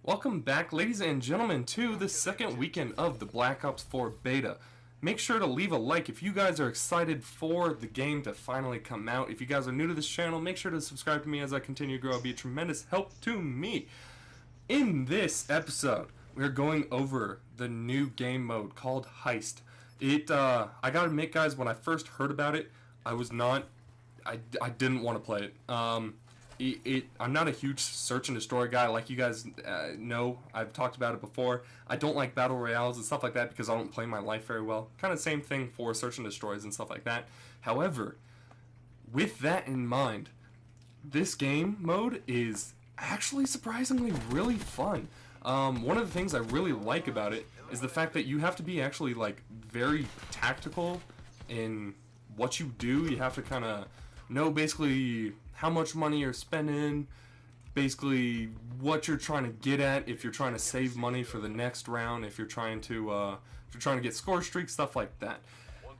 Welcome back, ladies and gentlemen, to the second weekend of the Black Ops 4 beta. Make sure to leave a like if you guys are excited for the game to finally come out. If you guys are new to this channel, make sure to subscribe to me as I continue to grow. It'll be a tremendous help to me. In this episode, we're going over the new game mode called HEIST. I gotta admit, guys, when I first heard about it, I didn't want to play it. I'm not a huge search and destroy guy. Like you guys know, I've talked about it before. I don't like battle royales and stuff like that because I don't play my life very well. Kind of same thing for search and destroys and stuff like that. However, with that in mind, this game mode is actually surprisingly really fun. One of the things I really like about it is the fact that you have to be actually like very tactical in what you do. You have to kind of know basically how much money you're spending, basically what you're trying to get at, if you're trying to save money for the next round, if you're trying to get score streaks, stuff like that.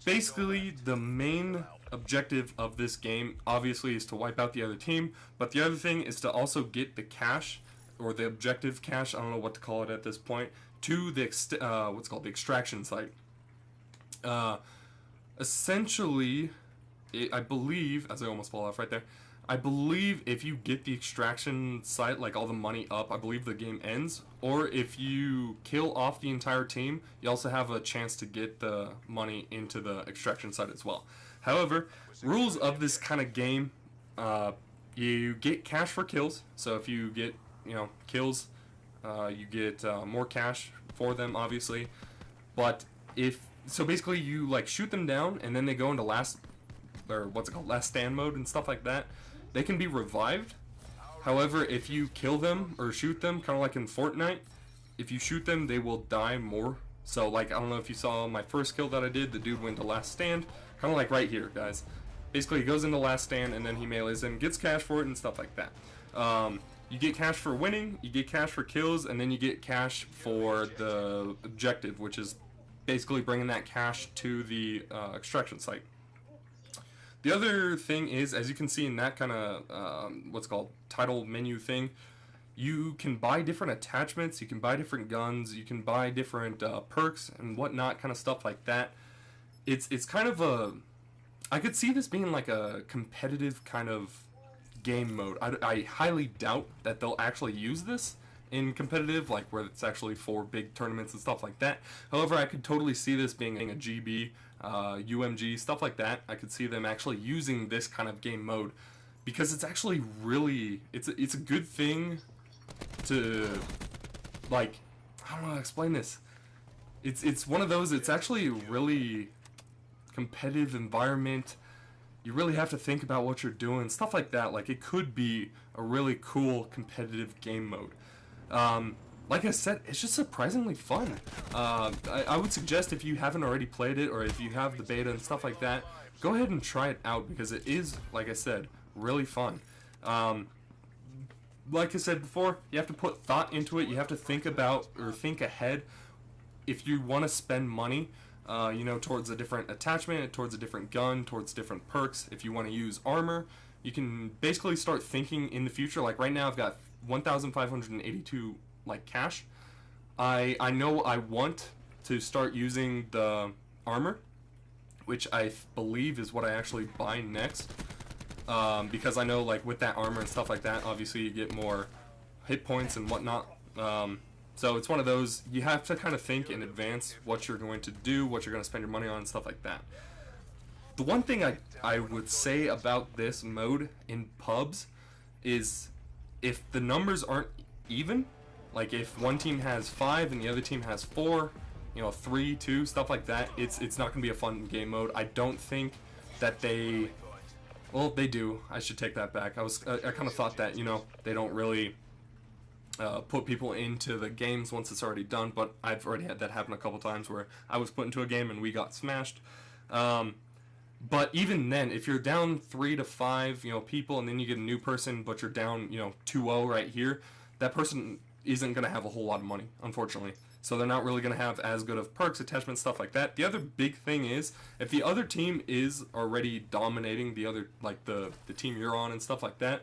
Basically, the main objective of this game obviously is to wipe out the other team, but the other thing is to also get the cash, or the objective cash, I don't know what to call it at this point, to the what's called the extraction site. Essentially, I believe, as I almost fall off right there, I believe if you get the extraction site, like all the money up, I believe the game ends. Or if you kill off the entire team, you also have a chance to get the money into the extraction site as well. However, rules of this kind of game, you get cash for kills. So if you get, kills, you get more cash for them, obviously. But so basically you like shoot them down and then they go into last stand mode and stuff like that. They can be revived. However, if you kill them or shoot them, kind of like in Fortnite, if you shoot them, they will die more. So, like, I don't know if you saw my first kill that I did, the dude went to last stand, kind of like right here, guys. Basically, he goes into last stand, and then he melees him, gets cash for it, and stuff like that. You get cash for winning, you get cash for kills, and then you get cash for the objective, which is basically bringing that cash to the extraction site. The other thing is, as you can see in that kind of, what's called title menu thing, you can buy different attachments, you can buy different guns, you can buy different perks and whatnot, kind of stuff like that. It's kind of I could see this being like a competitive kind of game mode. I highly doubt that they'll actually use this in competitive, like where it's actually for big tournaments and stuff like that. However, I could totally see this being a GB, UMG, stuff like that. I could see them actually using this kind of game mode because it's actually really, it's a good thing to, like, I don't know how to explain this. It's one of those, it's actually a really competitive environment. You really have to think about what you're doing, stuff like that. Like, it could be a really cool competitive game mode. Like I said, it's just surprisingly fun. I would suggest if you haven't already played it, or if you have the beta and stuff like that, go ahead and try it out because it is, like I said, really fun. Like I said before, you have to put thought into it. You have to think about or think ahead if you want to spend money, towards a different attachment, towards a different gun, towards different perks. If you want to use armor, you can basically start thinking in the future. Like right now, I've got 1,582 like cash. I know I want to start using the armor, which I believe is what I actually buy next, because I know like with that armor and stuff like that, obviously you get more hit points and whatnot. So it's one of those, you have to kind of think in advance what you're going to do, what you're going to spend your money on and stuff like that. The one thing I would say about this mode in pubs is if the numbers aren't even, like if one team has 5 and the other team has 4, 3, 2, stuff like that, it's not going to be a fun game mode. I don't think that they do. I should take that back. I kind of thought that, they don't really put people into the games once it's already done, but I've already had that happen a couple times where I was put into a game and we got smashed. But even then, if you're down 3 to 5, people, and then you get a new person, but you're down, 2-0 right here, that person isn't going to have a whole lot of money, unfortunately. So they're not really going to have as good of perks, attachments, stuff like that. The other big thing is, if the other team is already dominating the other, like the team you're on and stuff like that,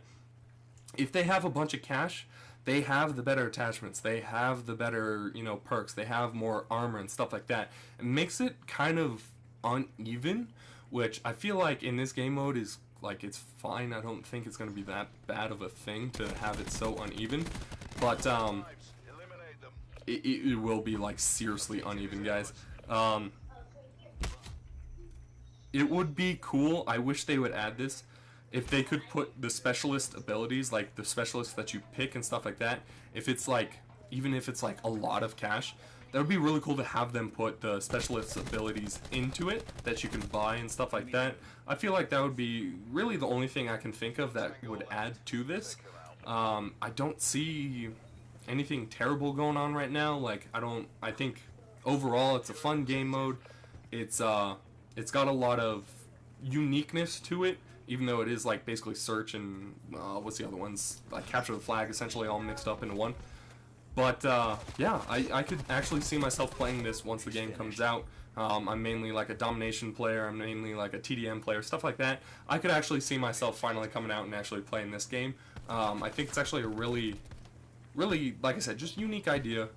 if they have a bunch of cash, they have the better attachments, they have the better, you know, perks, they have more armor and stuff like that. It makes it kind of uneven, which I feel like in this game mode is like, it's fine. I don't think it's going to be that bad of a thing to have it so uneven, but it will be like seriously uneven, guys. It would be cool. I wish they would add this. If they could put the specialist abilities, like the specialists that you pick and stuff like that, if it's like, even if it's like a lot of cash, that would be really cool to have them put the specialist abilities into it that you can buy and stuff like that. I feel like that would be really the only thing I can think of that would add to this. I don't see anything terrible going on right now. Like, I think overall it's a fun game mode. It's got a lot of uniqueness to it, even though it is like basically search and what's the other ones, like capture the flag, essentially all mixed up into one. But yeah, I could actually see myself playing this once the game comes out. I'm mainly like a domination player, I'm mainly like a TDM player, stuff like that. I could actually see myself finally coming out and actually playing this game. I think it's actually a really, like I said, just unique idea.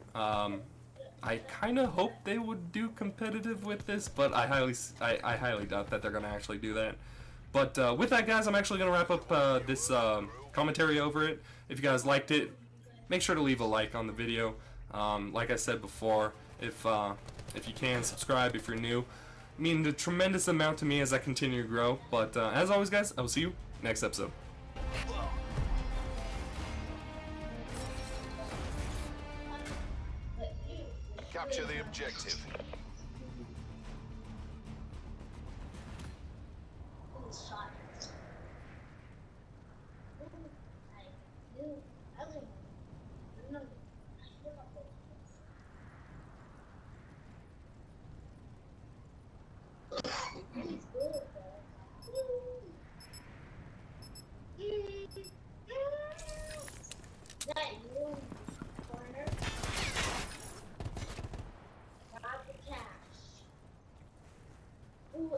I kind of hope they would do competitive with this, but I highly doubt that they're going to actually do that. But with that, guys, I'm actually going to wrap up this commentary over it. If you guys liked it, make sure to leave a like on the video. Like I said before, if you can, subscribe if you're new. It means a tremendous amount to me as I continue to grow. But as always, guys, I will see you next episode. Capture the objective.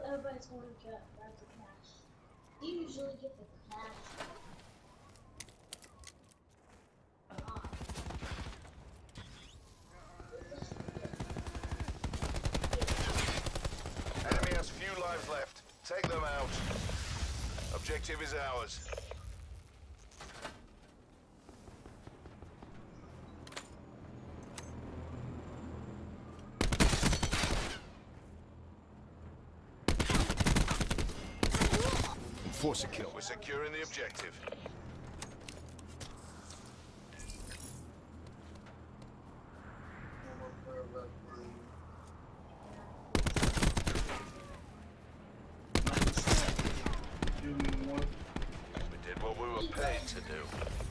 Everybody's going to grab the cash. You usually get the cash. Enemy has few lives left. Take them out. Objective is ours. Force a kill. We're securing the objective. We did what we were paid to do.